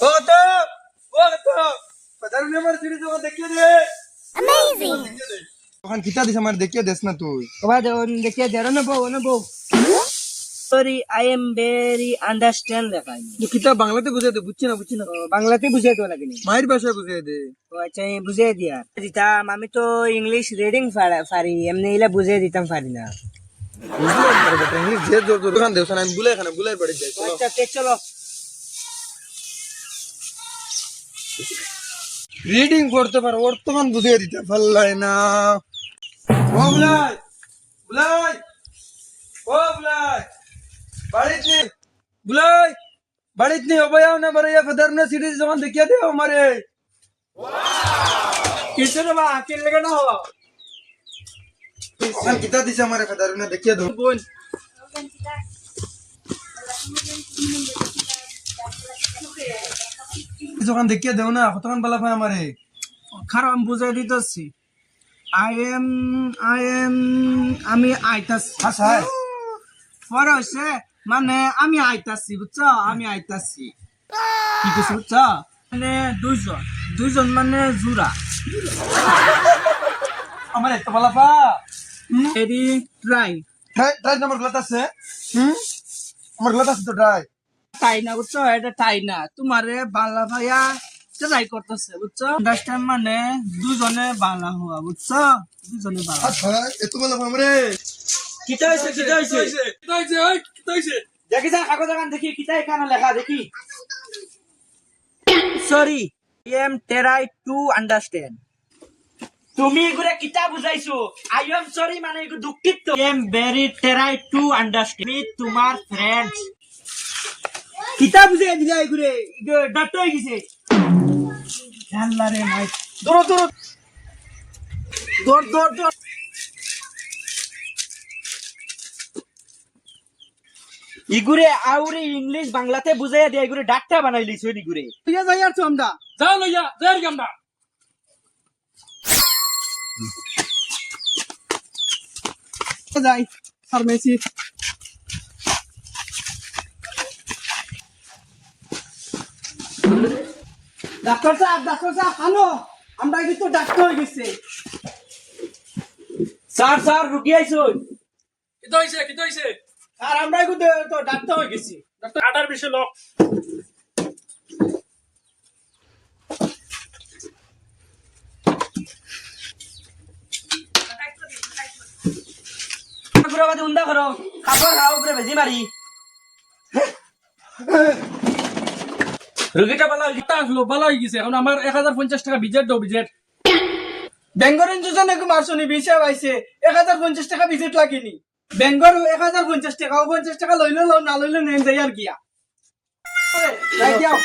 ও তো পদার number series ও দেখিয়ে দে। Amazing! ওখান কিতা দিছ আমার দেখিয়ে দেস না তুই। What দেখিয়ে দে না বউ sorry I am very understand লেখাই কিতা বাংলাতে বুঝাই দে, বুঝছি না বাংলাতে বুঝিয়ে দেওয়া লাগে নি মায়ের ভাষায় বুঝাই দে। ও আচ্ছা বুঝিয়ে দিয়া দিতাম আমি তো ইংলিশ রিডিং পারি এমনি এলা বুঝিয়ে দিতাম পারি না বুঝলাম পারে বেটা ইংলিশ যে জোর জোর ওখান দেছ না আমি বুলাই বাড়ি যাই চলো। আচ্ছা চলো রিডিং করতে পারো ওর তখন বুঝিয়ে দিতে পারলাই না। ও বুলাই বাড়িত নেই অবয়াও না বাড়াইয়া ফেদার না সিরিজ যখন দেখিয়ে দে আমারে। কিছু না বা কে লাগে না হওয়া ওখান কিতা দিছে আমারে ফেদার না দেখিয়ে দাও বোন যখন দেখিয়ে দেও না কতক্ষণ বলা পায় আমারে। খারাপ আমি বুঝাই দিতেছি আমি আইতাছি আচ্ছা পরে হচ্ছে মানে আমি আইতাছি বুঝছো আমি আইতাছি কি কিছু বুঝছো মানে দুইজন মানে জোড়া আমার এত বলা পা এডি ট্রাই ট্রাই নাম্বার গলত আছে। আমার গলত আছে তো ট্রাই তাই না বুঝছো এটা তাই না তোমারে বাংলা ভাইয়া ট্রাই করতেছে বুঝছো আন্ডারস্ট্যান্ড মানে দুজনে বাংলা হওয়া বুঝছো দুজনে বাংলা আচ্ছা এত বলা আমারে। কিতা হইছে দেখি যা কাগজ এখান দেখি কিতা এখানে লেখা দেখি sorry I am try to understand তুমি এগুলা কিতা বুঝাইছো আই এম সরি মানে এগুলো দুঃখিত I am very try to understand আমি তোমার ফ্রেন্ডস কিতা বুঝাই দিলা এগুলো ডাক্তার হয়ে গেছে আল্লাহ রে মাই দৌড় ইগুরে আউরে ইংলিশ বাংলাতে বুঝাইয়া দিয়ে ইগুরে ডাক্তার বানাই লিছো ইগুরে তুই যাই আর তো আমরা যাও লইয়া যাই আমরা যাই ফার্মেসি ডাক্তার সাহেব হ্যালো আমরা কিন্তু ডাক্তার হয়ে গেছে স্যার রুগী আইছো কিতো হইছে আর আমরা কিন্তু তো ডাক্তার হয়ে গেছি ডাক্তার আটার বিষয় লোক গুরাবাদে উন্দা করো খাবার খাও উপরে ভেজি মারি রুগীটা ভালো হইছে আসলো ভালো হয়ে গেছে এখন আমার 1050 টাকা বিজেট দাও বিজেট বেঙ্গরের যোজনা নাকি মারছনি বিশে পাইছে 1050 টাকা ভিজিট লাগেনি বেঙ্গর 1050 টাকা 50 টাকা লইলো না লইলো নেন যাই আর গিয়া যাই যাও